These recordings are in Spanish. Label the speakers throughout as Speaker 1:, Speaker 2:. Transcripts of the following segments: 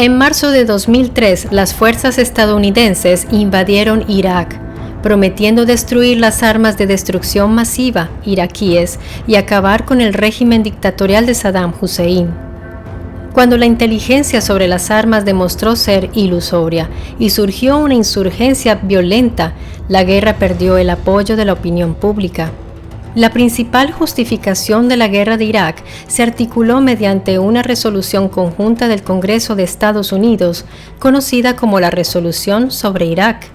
Speaker 1: En marzo de 2003, las fuerzas estadounidenses invadieron Irak, prometiendo destruir las armas de destrucción masiva iraquíes y acabar con el régimen dictatorial de Saddam Hussein. Cuando la inteligencia sobre las armas demostró ser ilusoria y surgió una insurgencia violenta, la guerra perdió el apoyo de la opinión pública. La principal justificación de la guerra de Irak se articuló mediante una resolución conjunta del Congreso de Estados Unidos, conocida como la Resolución sobre Irak.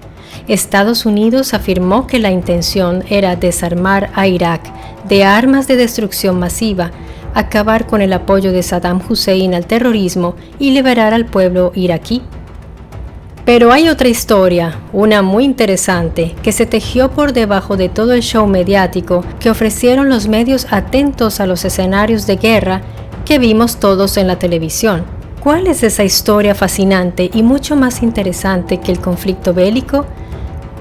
Speaker 1: Estados Unidos afirmó que la intención era desarmar a Irak de armas de destrucción masiva, acabar con el apoyo de Saddam Hussein al terrorismo y liberar al pueblo iraquí. Pero hay otra historia, una muy interesante, que se tejió por debajo de todo el show mediático que ofrecieron los medios atentos a los escenarios de guerra que vimos todos en la televisión. ¿Cuál es esa historia fascinante y mucho más interesante que el conflicto bélico?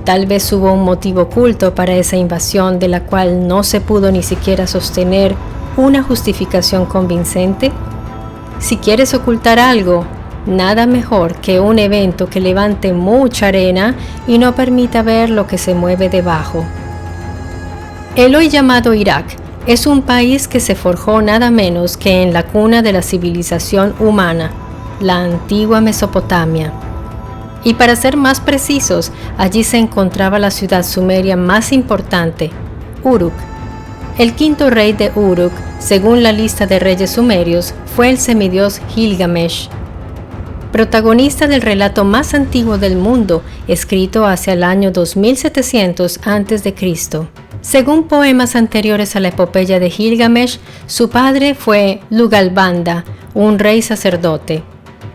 Speaker 1: Tal vez hubo un motivo oculto para esa invasión de la cual no se pudo ni siquiera sostener una justificación convincente. Si quieres ocultar algo, nada mejor que un evento que levante mucha arena y no permita ver lo que se mueve debajo. El hoy llamado Irak es un país que se forjó nada menos que en la cuna de la civilización humana, la antigua Mesopotamia. Y para ser más precisos, allí se encontraba la ciudad sumeria más importante, Uruk. El quinto rey de Uruk, según la lista de reyes sumerios, fue el semidios Gilgamesh, protagonista del relato más antiguo del mundo, escrito hacia el año 2700 a.C. Según poemas anteriores a la epopeya de Gilgamesh, su padre fue Lugalbanda, un rey sacerdote,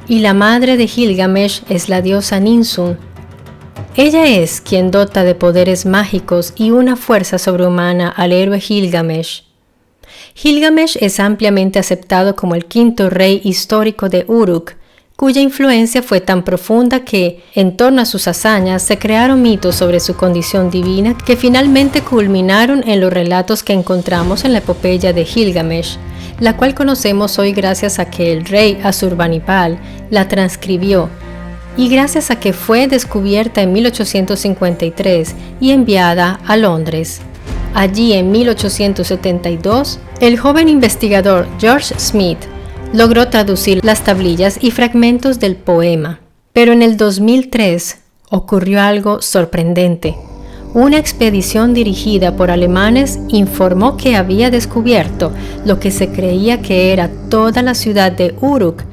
Speaker 1: y la madre de Gilgamesh es la diosa Ninsun. Ella es quien dota de poderes mágicos y una fuerza sobrehumana al héroe Gilgamesh. Gilgamesh es ampliamente aceptado como el quinto rey histórico de Uruk, cuya influencia fue tan profunda que, en torno a sus hazañas, se crearon mitos sobre su condición divina que finalmente culminaron en los relatos que encontramos en la epopeya de Gilgamesh, la cual conocemos hoy gracias a que el rey Asurbanipal la transcribió y gracias a que fue descubierta en 1853 y enviada a Londres. Allí, en 1872, el joven investigador George Smith logró traducir las tablillas y fragmentos del poema. Pero en el 2003 ocurrió algo sorprendente. Una expedición dirigida por alemanes informó que había descubierto lo que se creía que era toda la ciudad de Uruk,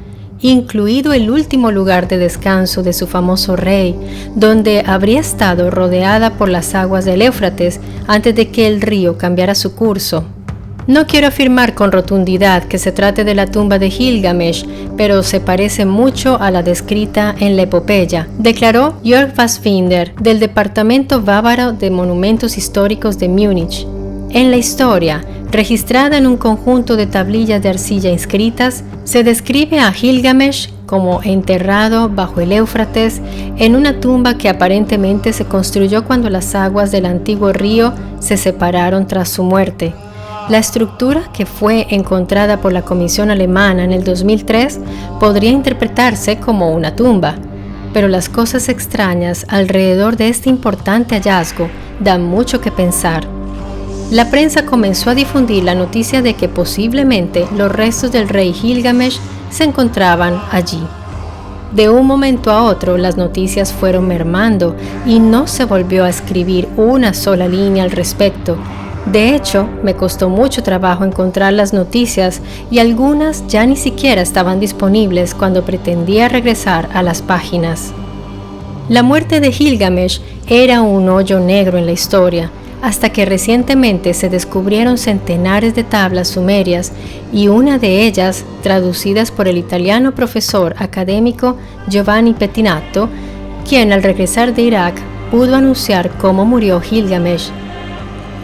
Speaker 1: incluido el último lugar de descanso de su famoso rey, donde habría estado rodeada por las aguas del Éufrates antes de que el río cambiara su curso. No quiero afirmar con rotundidad que se trate de la tumba de Gilgamesh, pero se parece mucho a la descrita en la epopeya, declaró Jörg Fassbinder del Departamento Bávaro de Monumentos Históricos de Múnich. En la historia, registrada en un conjunto de tablillas de arcilla inscritas, se describe a Gilgamesh como enterrado bajo el Éufrates en una tumba que aparentemente se construyó cuando las aguas del antiguo río se separaron tras su muerte. La estructura que fue encontrada por la Comisión Alemana en el 2003 podría interpretarse como una tumba, pero las cosas extrañas alrededor de este importante hallazgo dan mucho que pensar. La prensa comenzó a difundir la noticia de que posiblemente los restos del rey Gilgamesh se encontraban allí. De un momento a otro, las noticias fueron mermando y no se volvió a escribir una sola línea al respecto. De hecho, me costó mucho trabajo encontrar las noticias y algunas ya ni siquiera estaban disponibles cuando pretendía regresar a las páginas. La muerte de Gilgamesh era un hoyo negro en la historia, hasta que recientemente se descubrieron centenares de tablas sumerias y una de ellas, traducidas por el italiano profesor académico Giovanni Pettinato, quien al regresar de Irak pudo anunciar cómo murió Gilgamesh.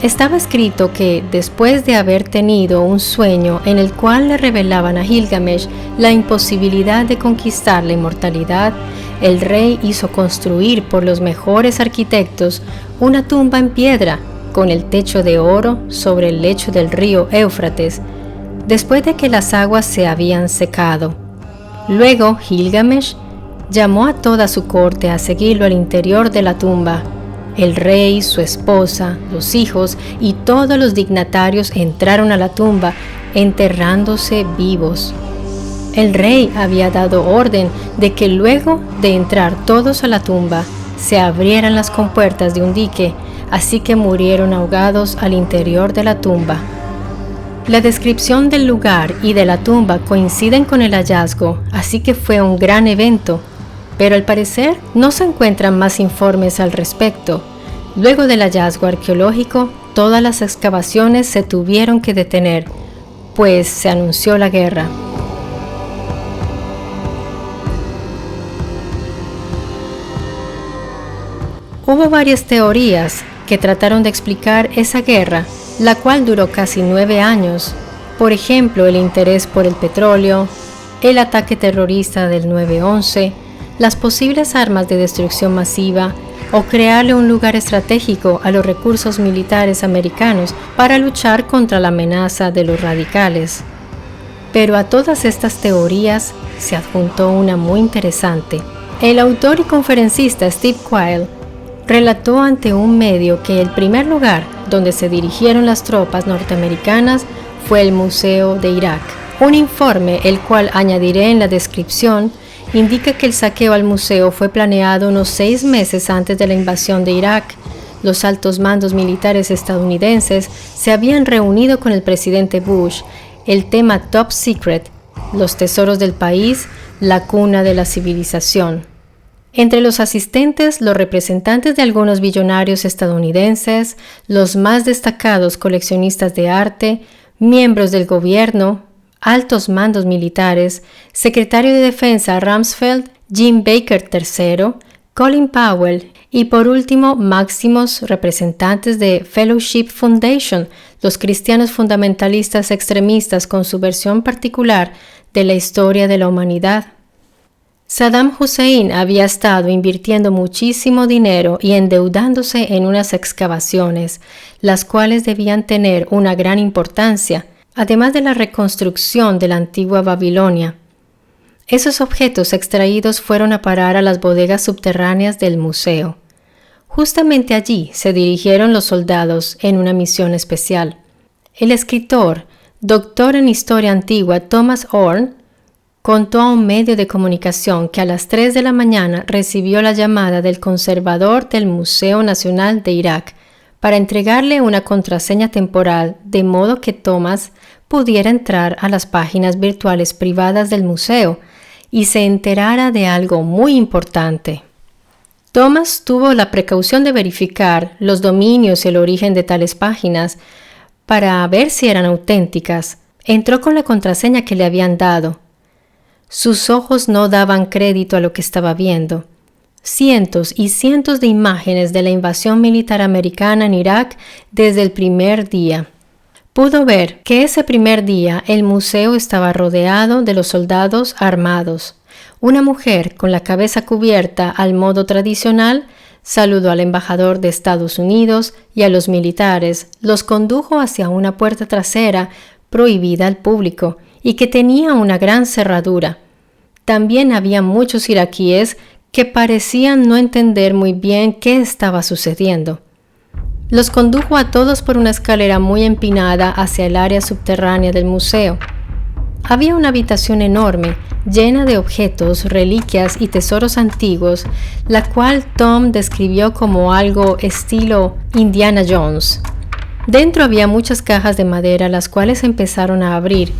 Speaker 1: Estaba escrito que, después de haber tenido un sueño en el cual le revelaban a Gilgamesh la imposibilidad de conquistar la inmortalidad, el rey hizo construir por los mejores arquitectos una tumba en piedra con el techo de oro sobre el lecho del río Éufrates, después de que las aguas se habían secado. Luego Gilgamesh llamó a toda su corte a seguirlo al interior de la tumba. El rey, su esposa, los hijos y todos los dignatarios entraron a la tumba, enterrándose vivos. El rey había dado orden de que luego de entrar todos a la tumba, se abrieran las compuertas de un dique, así que murieron ahogados al interior de la tumba. La descripción del lugar y de la tumba coinciden con el hallazgo, así que fue un gran evento, pero al parecer no se encuentran más informes al respecto. Luego del hallazgo arqueológico, todas las excavaciones se tuvieron que detener, pues se anunció la guerra. Hubo varias teorías que trataron de explicar esa guerra, la cual duró casi 9 años. Por ejemplo, el interés por el petróleo, el ataque terrorista del 9/11, las posibles armas de destrucción masiva o crearle un lugar estratégico a los recursos militares americanos para luchar contra la amenaza de los radicales. Pero a todas estas teorías se adjuntó una muy interesante. El autor y conferencista Steve Quayle relató ante un medio que el primer lugar donde se dirigieron las tropas norteamericanas fue el Museo de Irak. Un informe, el cual añadiré en la descripción, indica que el saqueo al museo fue planeado unos 6 meses antes de la invasión de Irak. Los altos mandos militares estadounidenses se habían reunido con el presidente Bush. El tema Top Secret, los tesoros del país, la cuna de la civilización. Entre los asistentes, los representantes de algunos billonarios estadounidenses, los más destacados coleccionistas de arte, miembros del gobierno, altos mandos militares, secretario de Defensa Rumsfeld, Jim Baker III, Colin Powell y por último máximos representantes de Fellowship Foundation, los cristianos fundamentalistas extremistas con su versión particular de la historia de la humanidad. Saddam Hussein había estado invirtiendo muchísimo dinero y endeudándose en unas excavaciones, las cuales debían tener una gran importancia, además de la reconstrucción de la antigua Babilonia. Esos objetos extraídos fueron a parar a las bodegas subterráneas del museo. Justamente allí se dirigieron los soldados en una misión especial. El escritor, doctor en historia antigua Thomas Horn, contó a un medio de comunicación que a las 3 de la mañana recibió la llamada del conservador del Museo Nacional de Irak para entregarle una contraseña temporal de modo que Thomas pudiera entrar a las páginas virtuales privadas del museo y se enterara de algo muy importante. Thomas tuvo la precaución de verificar los dominios y el origen de tales páginas para ver si eran auténticas. Entró con la contraseña que le habían dado. Sus ojos no daban crédito a lo que estaba viendo. Cientos y cientos de imágenes de la invasión militar americana en Irak desde el primer día. Pudo ver que ese primer día el museo estaba rodeado de los soldados armados. Una mujer con la cabeza cubierta al modo tradicional saludó al embajador de Estados Unidos y a los militares, los condujo hacia una puerta trasera prohibida al público y que tenía una gran cerradura. También había muchos iraquíes que parecían no entender muy bien qué estaba sucediendo. Los condujo a todos por una escalera muy empinada hacia el área subterránea del museo. Había una habitación enorme, llena de objetos, reliquias y tesoros antiguos, la cual Tom describió como algo estilo Indiana Jones. Dentro había muchas cajas de madera, las cuales empezaron a abrir.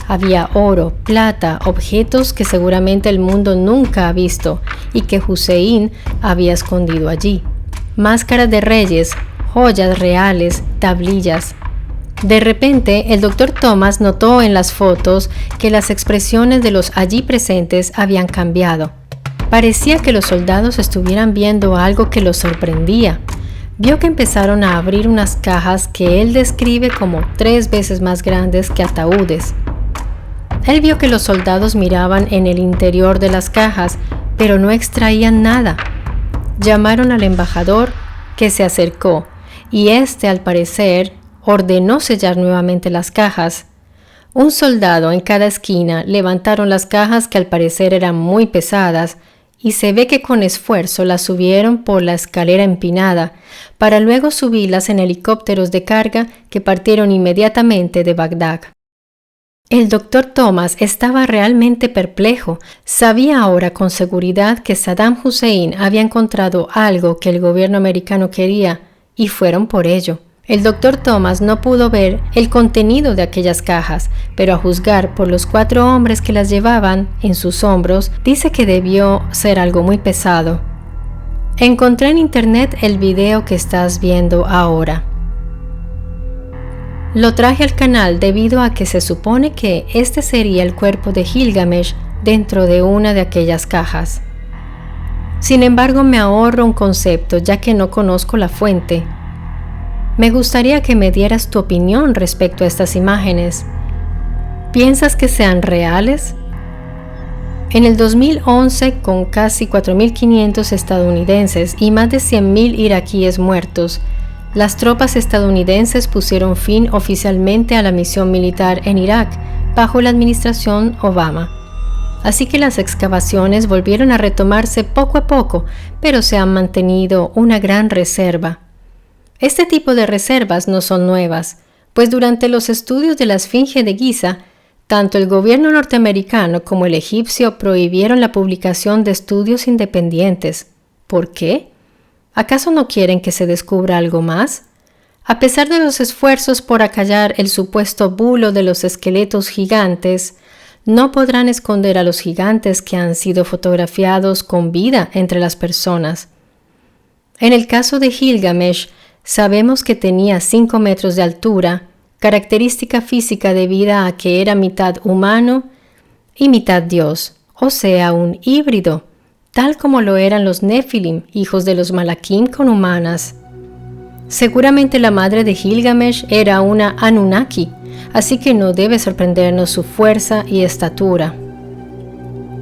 Speaker 1: Había oro, plata, objetos que seguramente el mundo nunca ha visto y que Hussein había escondido allí. Máscaras de reyes, joyas reales, tablillas. De repente, el Dr. Thomas notó en las fotos que las expresiones de los allí presentes habían cambiado. Parecía que los soldados estuvieran viendo algo que los sorprendía. Vio que empezaron a abrir unas cajas que él describe como 3 veces más grandes que ataúdes. Él vio que los soldados miraban en el interior de las cajas, pero no extraían nada. Llamaron al embajador, que se acercó, y éste, al parecer, ordenó sellar nuevamente las cajas. Un soldado en cada esquina levantaron las cajas que al parecer eran muy pesadas y se ve que con esfuerzo las subieron por la escalera empinada para luego subirlas en helicópteros de carga que partieron inmediatamente de Bagdad. El doctor Thomas estaba realmente perplejo. Sabía ahora con seguridad que Saddam Hussein había encontrado algo que el gobierno americano quería y fueron por ello. El doctor Thomas no pudo ver el contenido de aquellas cajas, pero a juzgar por los 4 hombres que las llevaban en sus hombros, dice que debió ser algo muy pesado. Encontré en internet el video que estás viendo ahora. Lo traje al canal debido a que se supone que este sería el cuerpo de Gilgamesh dentro de una de aquellas cajas. Sin embargo, me ahorro un concepto ya que no conozco la fuente. Me gustaría que me dieras tu opinión respecto a estas imágenes. ¿Piensas que sean reales? En el 2011, con casi 4.500 estadounidenses y más de 100.000 iraquíes muertos, las tropas estadounidenses pusieron fin oficialmente a la misión militar en Irak bajo la administración Obama. Así que las excavaciones volvieron a retomarse poco a poco, pero se han mantenido una gran reserva. Este tipo de reservas no son nuevas, pues durante los estudios de la Esfinge de Giza, tanto el gobierno norteamericano como el egipcio prohibieron la publicación de estudios independientes. ¿Por qué? ¿Acaso no quieren que se descubra algo más? A pesar de los esfuerzos por acallar el supuesto bulo de los esqueletos gigantes, no podrán esconder a los gigantes que han sido fotografiados con vida entre las personas. En el caso de Gilgamesh, sabemos que tenía 5 metros de altura, característica física debido a que era mitad humano y mitad dios, o sea, un híbrido, tal como lo eran los Nefilim, hijos de los Malakim con humanas. Seguramente la madre de Gilgamesh era una Anunnaki, así que no debe sorprendernos su fuerza y estatura.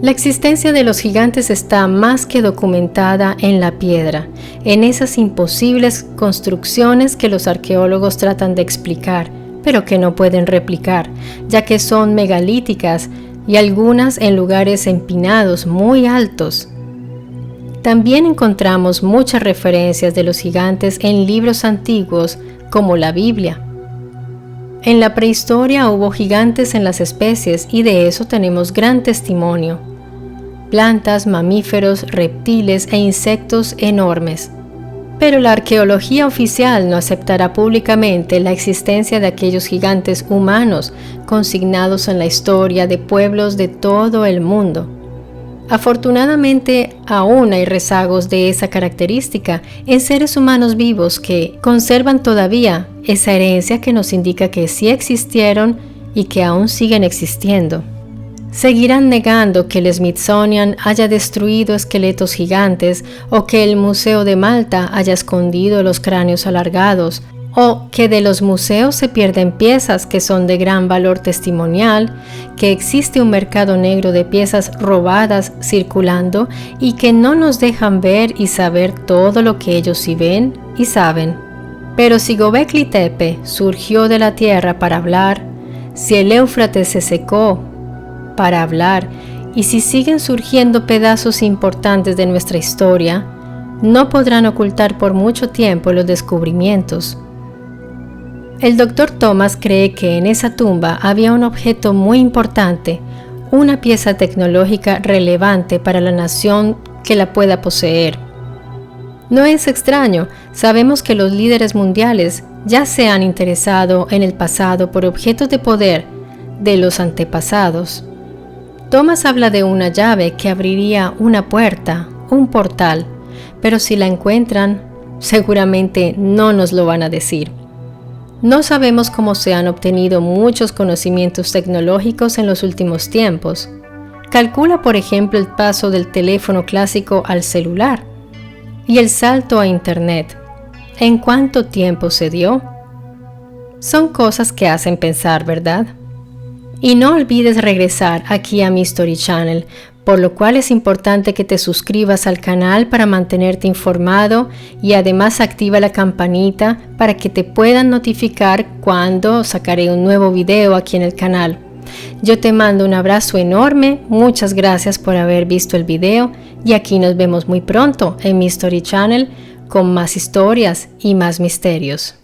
Speaker 1: La existencia de los gigantes está más que documentada en la piedra, en esas imposibles construcciones que los arqueólogos tratan de explicar, pero que no pueden replicar, ya que son megalíticas y algunas en lugares empinados muy altos. También encontramos muchas referencias de los gigantes en libros antiguos como la Biblia. En la prehistoria hubo gigantes en las especies y de eso tenemos gran testimonio. Plantas, mamíferos, reptiles e insectos enormes. Pero la arqueología oficial no aceptará públicamente la existencia de aquellos gigantes humanos consignados en la historia de pueblos de todo el mundo. Afortunadamente, aún hay rezagos de esa característica en seres humanos vivos que conservan todavía esa herencia que nos indica que sí existieron y que aún siguen existiendo. Seguirán negando que el Smithsonian haya destruido esqueletos gigantes o que el Museo de Malta haya escondido los cráneos alargados o que de los museos se pierden piezas que son de gran valor testimonial, que existe un mercado negro de piezas robadas circulando y que no nos dejan ver y saber todo lo que ellos sí ven y saben. Pero si Göbekli Tepe surgió de la tierra para hablar, si el Éufrates se secó para hablar y si siguen surgiendo pedazos importantes de nuestra historia, no podrán ocultar por mucho tiempo los descubrimientos. El Dr. Thomas cree que en esa tumba había un objeto muy importante, una pieza tecnológica relevante para la nación que la pueda poseer. No es extraño, sabemos que los líderes mundiales ya se han interesado en el pasado por objetos de poder de los antepasados. Thomas habla de una llave que abriría una puerta, un portal, pero si la encuentran, seguramente no nos lo van a decir. No sabemos cómo se han obtenido muchos conocimientos tecnológicos en los últimos tiempos. Calcula, por ejemplo, el paso del teléfono clásico al celular y el salto a Internet. ¿En cuánto tiempo se dio? Son cosas que hacen pensar, ¿verdad? Y no olvides regresar aquí a mi Story Channel por lo cual es importante que te suscribas al canal para mantenerte informado y además activa la campanita para que te puedan notificar cuando sacaré un nuevo video aquí en el canal. Yo te mando un abrazo enorme, muchas gracias por haber visto el video y aquí nos vemos muy pronto en mi Story Channel con más historias y más misterios.